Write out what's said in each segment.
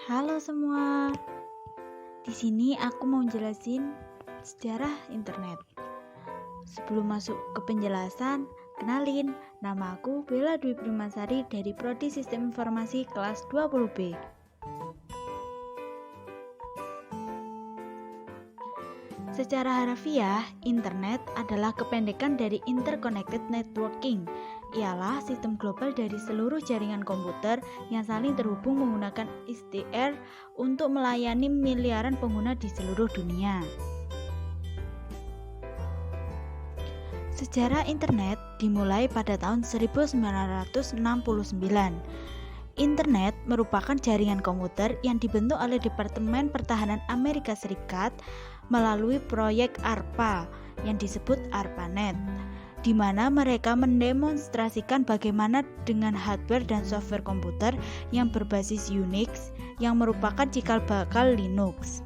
Halo semua, di sini aku mau jelasin sejarah internet. Sebelum masuk ke penjelasan, kenalin, nama aku Bella Dwi Primasari dari Prodi Sistem Informasi kelas 20B. Secara harfiah, internet adalah kependekan dari Interconnected Networking. Ialah sistem global dari seluruh jaringan komputer yang saling terhubung menggunakan ISDR untuk melayani miliaran pengguna di seluruh dunia. Sejarah internet dimulai pada tahun 1969. Internet merupakan jaringan komputer yang dibentuk oleh Departemen Pertahanan Amerika Serikat melalui proyek ARPA yang disebut ARPANET, di mana mereka mendemonstrasikan bagaimana dengan hardware dan software komputer yang berbasis Unix yang merupakan cikal bakal Linux.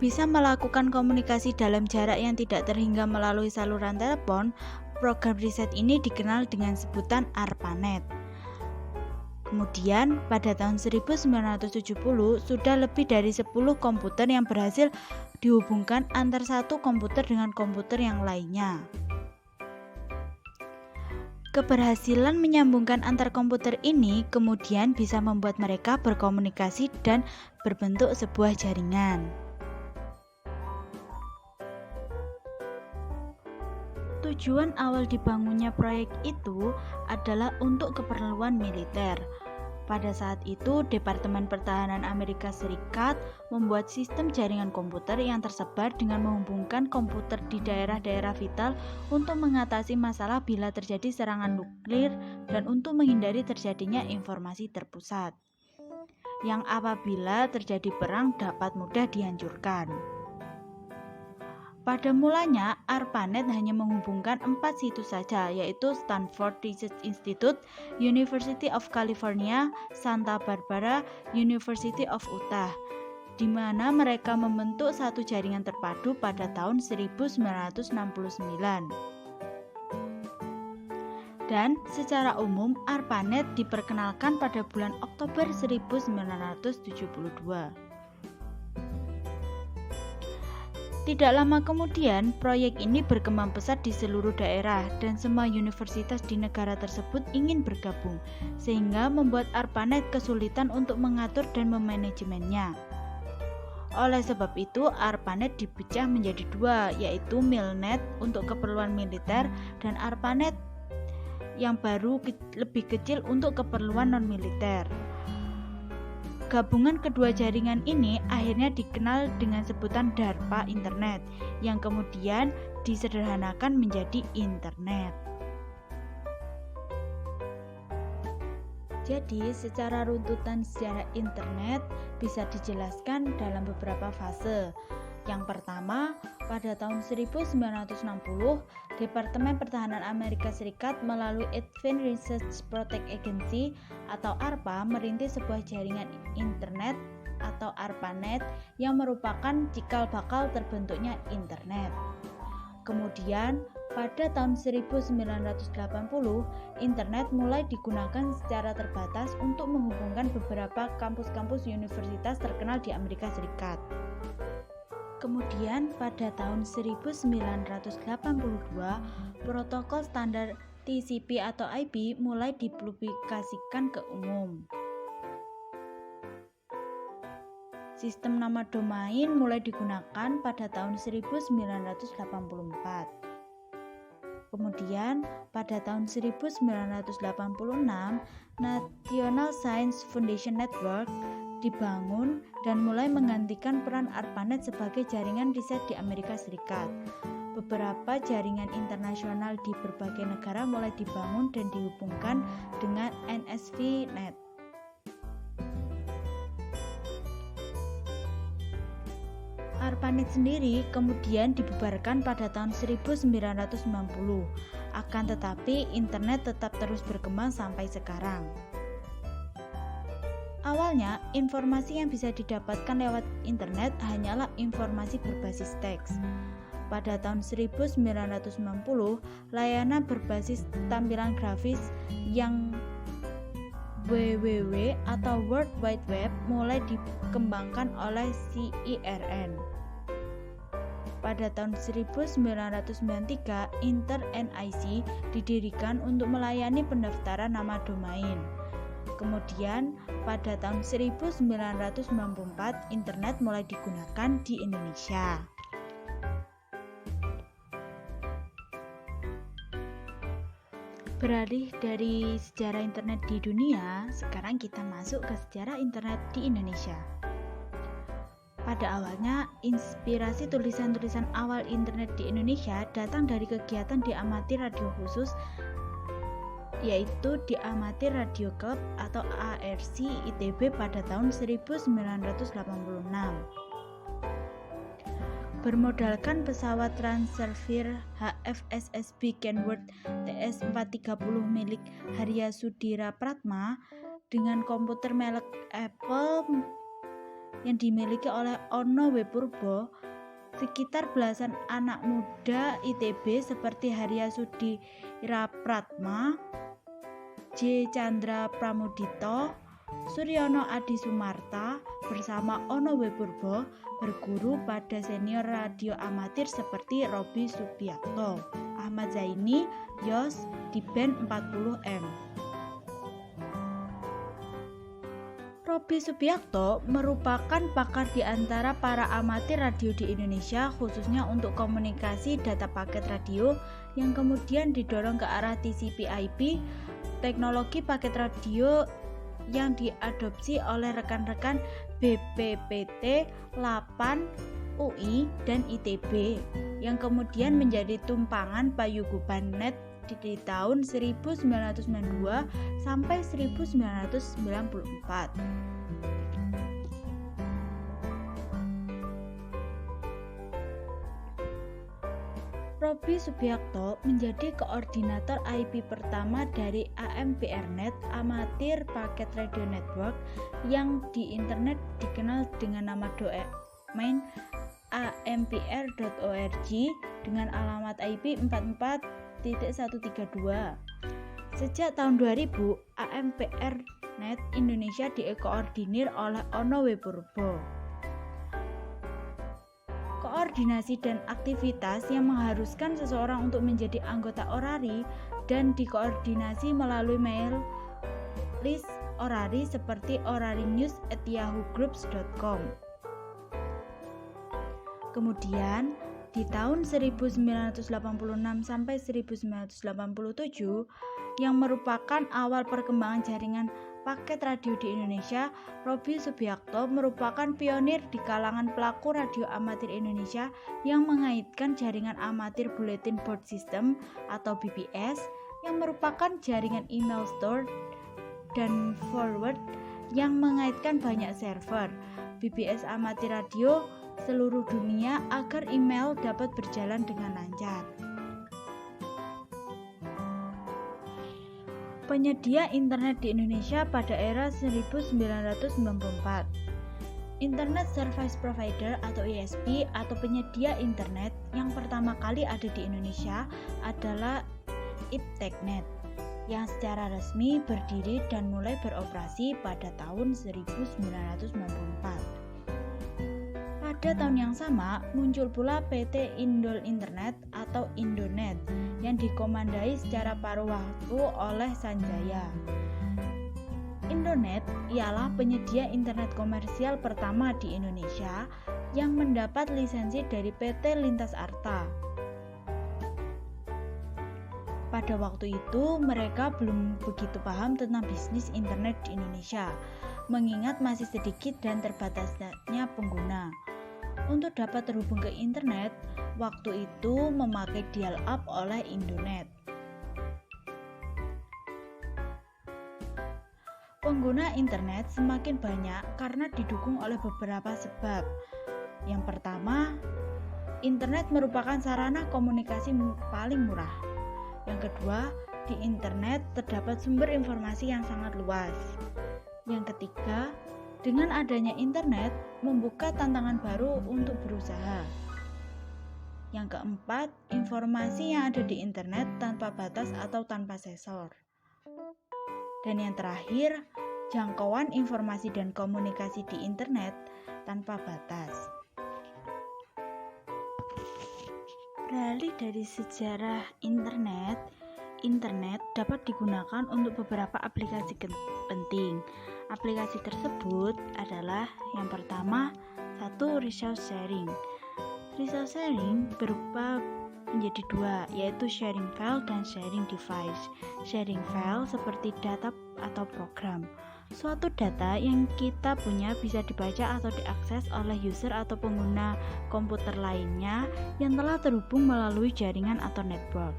Bisa melakukan komunikasi dalam jarak yang tidak terhingga melalui saluran telepon. Program riset ini dikenal dengan sebutan ARPANET. Kemudian pada tahun 1970 sudah lebih dari 10 komputer yang berhasil dihubungkan antar satu komputer dengan komputer yang lainnya. Keberhasilan menyambungkan antar komputer ini kemudian bisa membuat mereka berkomunikasi dan berbentuk sebuah jaringan. Tujuan awal dibangunnya proyek itu adalah untuk keperluan militer. Pada saat itu, Departemen Pertahanan Amerika Serikat membuat sistem jaringan komputer yang tersebar dengan menghubungkan komputer di daerah-daerah vital untuk mengatasi masalah bila terjadi serangan nuklir dan untuk menghindari terjadinya informasi terpusat, yang apabila terjadi perang dapat mudah dihancurkan. Pada mulanya, ARPANET hanya menghubungkan 4 situs saja, yaitu Stanford Research Institute, University of California, Santa Barbara, University of Utah, di mana mereka membentuk satu jaringan terpadu pada tahun 1969. Dan secara umum, ARPANET diperkenalkan pada bulan Oktober 1972. Tidak lama kemudian, proyek ini berkembang pesat di seluruh daerah dan semua universitas di negara tersebut ingin bergabung, sehingga membuat ARPANET kesulitan untuk mengatur dan memanajemennya. Oleh sebab itu, ARPANET dipecah menjadi dua, yaitu MILNET untuk keperluan militer dan ARPANET yang baru lebih kecil untuk keperluan non-militer. Gabungan kedua jaringan ini akhirnya dikenal dengan sebutan DARPA Internet, yang kemudian disederhanakan menjadi Internet. Jadi, secara runtutan sejarah internet bisa dijelaskan dalam beberapa fase. Yang pertama, pada tahun 1960, Departemen Pertahanan Amerika Serikat melalui Advanced Research Projects Agency atau ARPA merintis sebuah jaringan internet atau ARPANET yang merupakan cikal bakal terbentuknya internet. Kemudian, pada tahun 1980, internet mulai digunakan secara terbatas untuk menghubungkan beberapa kampus-kampus universitas terkenal di Amerika Serikat. Kemudian pada tahun 1982, protokol standar TCP atau IP mulai dipublikasikan ke umum. Sistem nama domain mulai digunakan pada tahun 1984. Kemudian pada tahun 1986, National Science Foundation Network dibangun dan mulai menggantikan peran ARPANET sebagai jaringan riset di Amerika Serikat. Beberapa jaringan internasional di berbagai negara mulai dibangun dan dihubungkan dengan NSV-Net. ARPANET sendiri kemudian dibubarkan pada tahun 1990. Akan tetapi, internet tetap terus berkembang sampai sekarang. Awalnya, informasi yang bisa didapatkan lewat internet hanyalah informasi berbasis teks. Pada tahun 1990, layanan berbasis tampilan grafis yang WWW atau World Wide Web mulai dikembangkan oleh CERN. Pada tahun 1993, Inter-NIC didirikan untuk melayani pendaftaran nama domain. Kemudian, pada tahun 1994, internet mulai digunakan di Indonesia. Beralih dari sejarah internet di dunia, sekarang kita masuk ke sejarah internet di Indonesia. Pada awalnya, inspirasi tulisan-tulisan awal internet di Indonesia datang dari kegiatan di amatir radio khusus, yaitu di Amatir Radio Club atau ARC ITB pada tahun 1986. Bermodalkan pesawat Transervier HFSSB Kenworth TS430 milik Harya Sudira Pratma dengan komputer merek Apple yang dimiliki oleh Ono W. Purbo, sekitar belasan anak muda ITB seperti Harya Sudira Pratma, J. Chandra Pramudito, Suryono Adi Sumarta bersama Ono W. Purbo berguru pada senior radio amatir seperti Robi Subiakto, Ahmad Zaini, Yos di band 40M. Robi Subiakto merupakan pakar di antara para amatir radio di Indonesia, khususnya untuk komunikasi data paket radio yang kemudian didorong ke arah TCP/IP, teknologi paket radio yang diadopsi oleh rekan-rekan BPPT, 8, UI, dan ITB yang kemudian menjadi tumpangan paguyuban net di tahun 1992 sampai 1994. Robi Subiakto menjadi koordinator IP pertama dari AMPRNet, Amatir Paket Radio Network, yang di internet dikenal dengan nama domain ampr.org dengan alamat IP 44.132. Sejak tahun 2000, AMPRNet Indonesia dikoordinir oleh Ono W. Purbo. Koordinasi dan aktivitas yang mengharuskan seseorang untuk menjadi anggota Orari dan dikoordinasi melalui mail list Orari seperti orarinews@yahoo.groups.com. Kemudian di tahun 1986 sampai 1987 yang merupakan awal perkembangan jaringan paket radio di Indonesia, Robi Subiakto merupakan pionir di kalangan pelaku radio amatir Indonesia yang mengaitkan jaringan amatir Bulletin Board System atau BBS yang merupakan jaringan email store dan forward yang mengaitkan banyak server BBS amatir radio seluruh dunia agar email dapat berjalan dengan lancar. Penyedia internet di Indonesia pada era 1994. Internet Service Provider atau ISP atau penyedia internet yang pertama kali ada di Indonesia adalah IPTechNet yang secara resmi berdiri dan mulai beroperasi pada tahun 1994. Pada tahun yang sama, muncul pula PT Indol Internet atau Indonet yang dikomandai secara paruh waktu oleh Sanjaya. Indonet ialah penyedia internet komersial pertama di Indonesia yang mendapat lisensi dari PT Lintas Arta. Pada waktu itu, mereka belum begitu paham tentang bisnis internet di Indonesia, mengingat masih sedikit dan terbatasnya pengguna. Untuk dapat terhubung ke internet, waktu itu memakai dial-up oleh Indonet. Pengguna internet semakin banyak karena didukung oleh beberapa sebab. Yang pertama, internet merupakan sarana komunikasi paling murah. Yang kedua, di internet terdapat sumber informasi yang sangat luas. Yang ketiga, dengan adanya internet membuka tantangan baru untuk berusaha. Yang keempat, informasi yang ada di internet tanpa batas atau tanpa sensor. Dan yang terakhir, jangkauan informasi dan komunikasi di internet tanpa batas. Beralih dari sejarah internet dapat digunakan untuk beberapa aplikasi penting. Aplikasi tersebut adalah yang pertama, resource sharing. Resource sharing berupa menjadi dua, yaitu sharing file dan sharing device. Sharing file seperti data atau program. Suatu data yang kita punya bisa dibaca atau diakses oleh user atau pengguna komputer lainnya yang telah terhubung melalui jaringan atau network.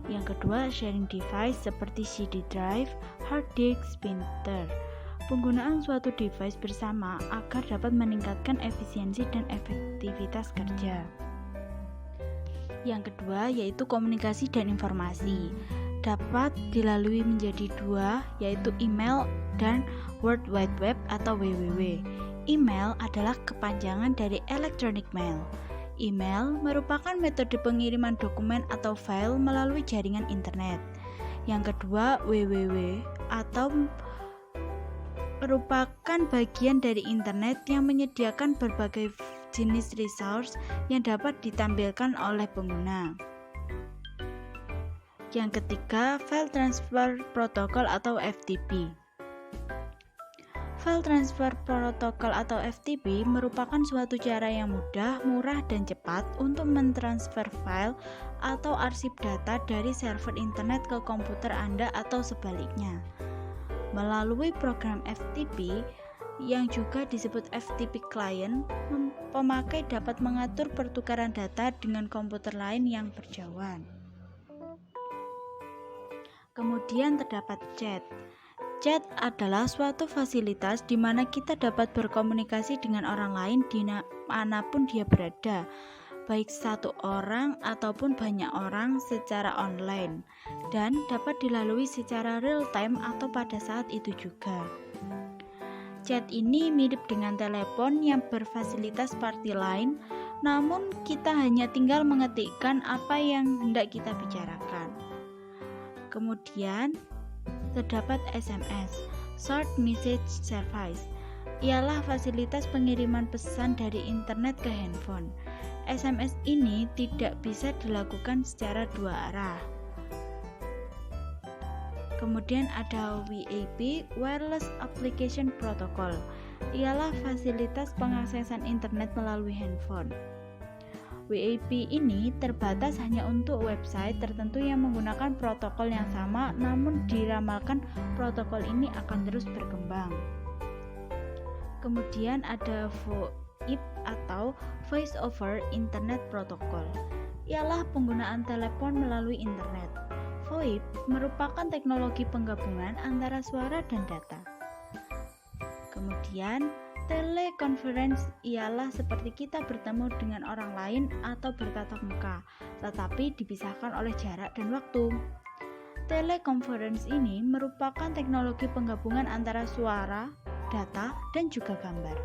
Yang kedua, sharing device seperti CD drive, hard disk, printer. Penggunaan suatu device bersama agar dapat meningkatkan efisiensi dan efektivitas kerja. Yang kedua, yaitu komunikasi dan informasi. Dapat dilalui menjadi dua, yaitu email dan World Wide Web atau WWW. Email adalah kepanjangan dari electronic mail. Email merupakan metode pengiriman dokumen atau file melalui jaringan internet. Yang kedua, WWW atau merupakan bagian dari internet yang menyediakan berbagai jenis resource yang dapat ditampilkan oleh pengguna. Yang ketiga, File Transfer Protocol atau FTP. File Transfer Protocol atau FTP merupakan suatu cara yang mudah, murah, dan cepat untuk mentransfer file atau arsip data dari server internet ke komputer Anda atau sebaliknya. Melalui program FTP, yang juga disebut FTP Client, pemakai dapat mengatur pertukaran data dengan komputer lain yang berjauhan. Kemudian terdapat chat. Chat adalah suatu fasilitas di mana kita dapat berkomunikasi dengan orang lain di manapun dia berada, baik satu orang ataupun banyak orang secara online, dan dapat dilalui secara real time atau pada saat itu juga. Chat ini mirip dengan telepon yang berfasilitas party line, namun kita hanya tinggal mengetikkan apa yang hendak kita bicarakan. Kemudian terdapat SMS, Short Message Service. Ialah fasilitas pengiriman pesan dari internet ke handphone. SMS ini tidak bisa dilakukan secara dua arah. Kemudian ada WAP, Wireless Application Protocol. Ialah fasilitas pengaksesan internet melalui handphone. WAP ini terbatas hanya untuk website tertentu yang menggunakan protokol yang sama, namun diramalkan protokol ini akan terus berkembang. Kemudian ada VoIP atau Voice over Internet Protocol. Ialah penggunaan telepon melalui internet. VoIP merupakan teknologi penggabungan antara suara dan data. Kemudian teleconference ialah seperti kita bertemu dengan orang lain atau bertatap muka, tetapi dipisahkan oleh jarak dan waktu. Teleconference ini merupakan teknologi penggabungan antara suara, data, dan juga gambar.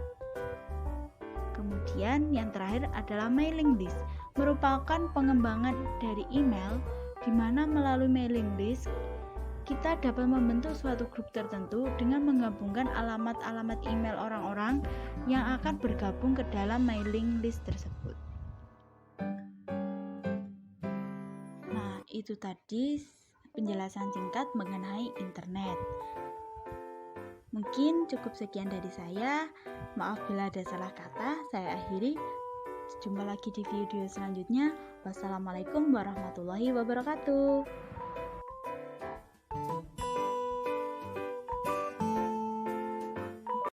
Kemudian yang terakhir adalah mailing list, merupakan pengembangan dari email, di mana melalui mailing list kita dapat membentuk suatu grup tertentu dengan menggabungkan alamat-alamat email orang-orang yang akan bergabung ke dalam mailing list tersebut. Nah, itu tadi penjelasan singkat mengenai internet. Mungkin cukup sekian dari saya. Maaf bila ada salah kata, saya akhiri. Jumpa lagi di video selanjutnya. Wassalamualaikum warahmatullahi wabarakatuh.